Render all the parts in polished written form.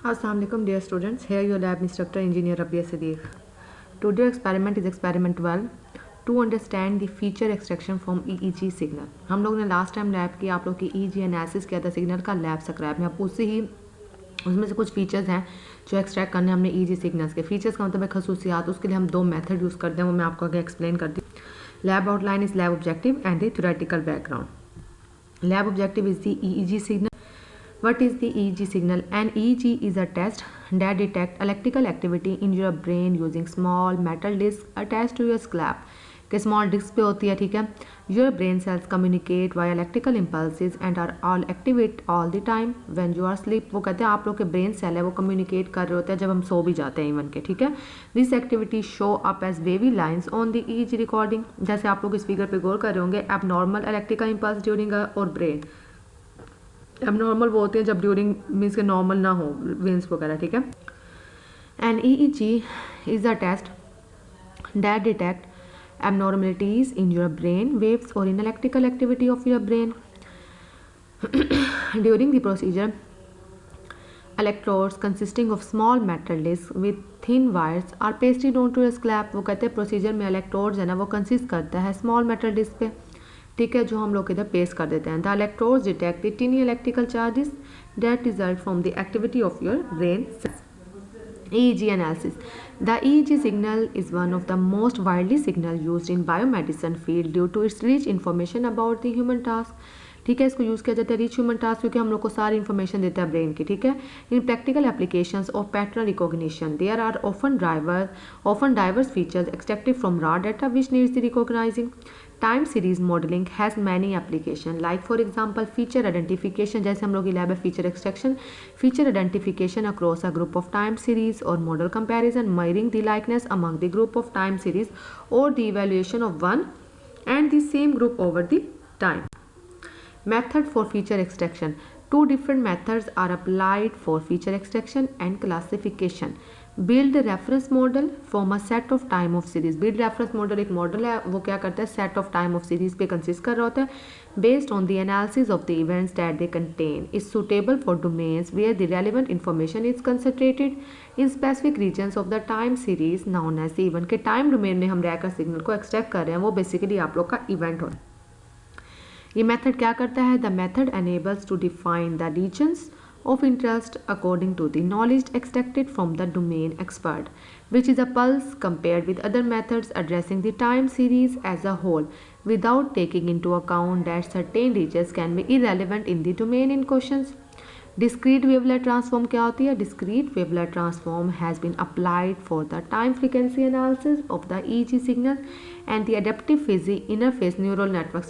Assalamualaikum dear students, here your lab instructor engineer Rabia Siddiq. Today experiment is experiment 12 to understand the feature extraction from EEG signal. हम लोग ने last time lab किया, आप लोग की EEG analysis किया था सिग्नल का लैब सब्सक्राइब में। आपको उससे ही उसमें से कुछ फीचर्स हैं जो एक्सट्रैक्ट करने हमने EEG सिग्नल्स के। फीचर्स का मतलब है खसूसियात, उसके लिए हम दो मेथड यूज़ करते हैं, वो मैं आपको आगे एक्सप्लेन करती हूँ। Lab outline is lab objective and the theoretical background. Lab objective is the EEG signal. What is the EEG signal? An EEG is a test that detects electrical activity in your brain using small metal disc attached to your scalp. कि small disc पे होती है, ठीक है। Your brain cells communicate via electrical impulses and are all activate all the time when you are asleep. वो कहते हैं आप लोग के brain cell है वो communicate कर रहे होते हैं जब हम सो भी जाते हैं इवन के, ठीक है। This activity show up as wavy lines on the EEG recording. जैसे आप लोग इस फिगर पे गौर कर रहे होंगे, abnormal electrical impulse during और brain एबनॉर्मल वो होते हैं जब ड्यूरिंग मीन्स के नॉर्मल ना हो वेन्स वगैरह, ठीक है। An EEG is a test that detect abnormalities in your brain waves or in electrical activity of your brain. During the procedure, electrodes consisting of small metal discs with thin wires are pasted onto a scalp. वो कहते हैं procedure में electrodes है ना वो consist करता है small metal disc पे, ठीक है, जो हम लोग इधर पेस्ट कर देते हैं। The electrodes detect the टिनी electrical charges that result from the activity of your brain cells. EEG analysis. The EEG signal is one of the most widely signal used in biomedicine field due to its rich information about the human task. ठीक है, इसको use किया जाता है rich human task क्योंकि हम लोग को सारी इन्फॉर्मेशन देता है ब्रेन की, ठीक है। In practical applications of pattern recognition there are often diverse features extracted from raw data which needs the recognizing. Time series modelling has many application like for example feature identification, जैसे हम लोग की lab है feature extraction, feature identification across a group of time series और model comparison measuring the likeness among the group of time series और the evaluation of one and the same group over the time. Method for feature extraction. Two different methods are applied for feature extraction and classification. Build a reference model from a set of time of series. Build reference model एक model है, वो क्या करता है set of time of series पे consist कर रहा होता है based on the analysis of the events that they contain. Is suitable for domains where the relevant information is concentrated in specific regions of the time series known as the event. के time domain में हम रहकर signal को extract कर रहे हैं, वो basically आप लोग का इवेंट होता है। ये मेथड क्या करता है? The method enables to define the regions of interest according to the knowledge extracted from the domain expert, which is a pulse compared with other methods addressing the time series as a whole without taking into account that certain regions can be irrelevant in the domain in questions. Discrete wavelet transform क्या होती है? Discrete wavelet transform has been applied for the time frequency analysis of the EEG signal and the adaptive fuzzy interface neural network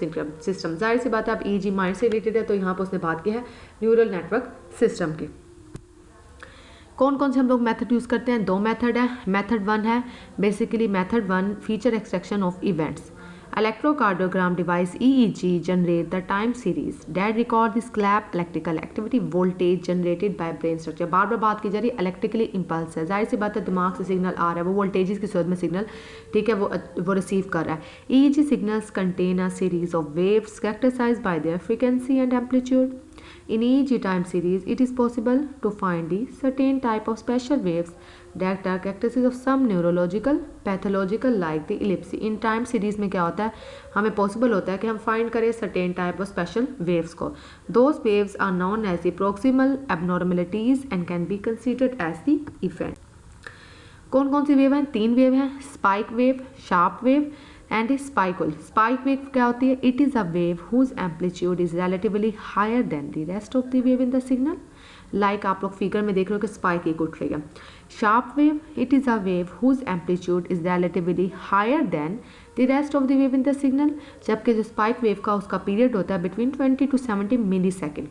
system. जाहिर सी बात है आप EEG mind से related है तो यहाँ पर उसने बात की है न्यूरल नेटवर्क सिस्टम की। कौन कौन से हम लोग मेथड यूज़ करते हैं? दो मेथड है। मेथड वन है basically method one feature extraction of events. Electrocardiogram device EEG generate the time series that record the scalp electrical activity voltage generated by brain structure. बार बार बात की जा रही है इलेक्ट्रिकली इम्पल्स है, जाहिर सी बात है दिमाग से सिग्नल आ रहा है, वो वोल्टेजेस की सूरत में सिग्नल, ठीक है, वो रिसीव कर रहा है। EEG signals contain a series of waves characterized by their frequency and amplitude. In EEG time series, it is possible to find the certain type of special waves that are characteristics of some neurological pathological like the epilepsy. In time series में क्या होता है, हमें possible होता है कि हम find करें certain type of special waves को. Those waves are known as the proximal abnormalities and can be considered as the event. कौन कौन सी वेव हैं? तीन वेव हैं, spike wave, sharp wave and spiky. Spike wave क्या होती है? It is a wave whose amplitude is relatively higher than the rest of the wave in the signal. Like आप लोग फिगर में देख रहे हो कि स्पाइक एक उठ रही है. Sharp wave, it is a wave whose amplitude is relatively higher than the rest of the wave in the signal. जबकि जो स्पाइक वेव का उसका पीरियड होता है between 20 to 70 millisecond.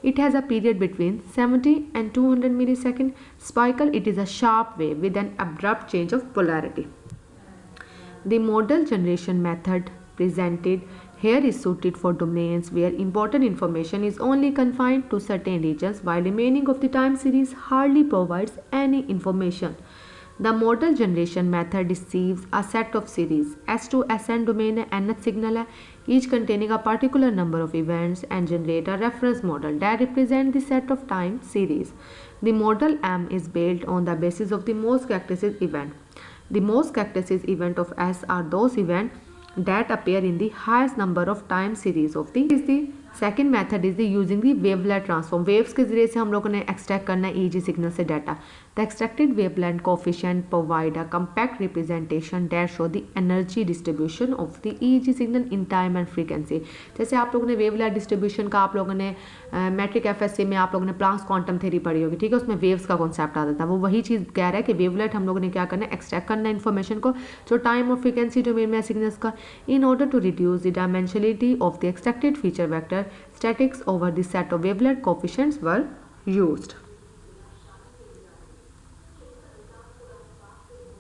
It has a period between 70 and 200 millisecond. Spical, it is a sharp wave with an abrupt change of polarity. The model generation method presented here is suited for domains where important information is only confined to certain regions while remaining of the time series hardly provides any information. The model generation method receives a set of series S2 SN domain है, nth signal है, each containing a particular number of events, and generate a reference model that represents the set of time series. The model M is built on the basis of the most characteristic event. The most characteristic event of S are those events that appear in the highest number of time series of the second method is the using the wavelet transform. Waves के जरिए से हम लोगों ने extract करना है easy signal से data. The extracted wavelength coefficient provide a compact representation that show the energy distribution of the easy signal in time and frequency. जैसे आप लोगों ने वेवलेट डिस्ट्रीब्यूशन का आप लोगों ने मैट्रिक एफएससी में आप लोगों ने प्लांक्स क्वांटम थ्योरी पढ़ी होगी, ठीक है, उसमें वेव्स का कॉन्सेप्ट आता था. वो वही चीज़ कह रहा है कि वेवलेट हम लोगों ने क्या करना है, एक्सट्रैक्ट करना है इन्फॉर्मेशन को जो टाइम और फ्रीक्वेंसी डोमेन में सिग्नल्स का, in order to reduce the dimensionality of the extracted feature vector. Statistics over the set of wavelet coefficients were used.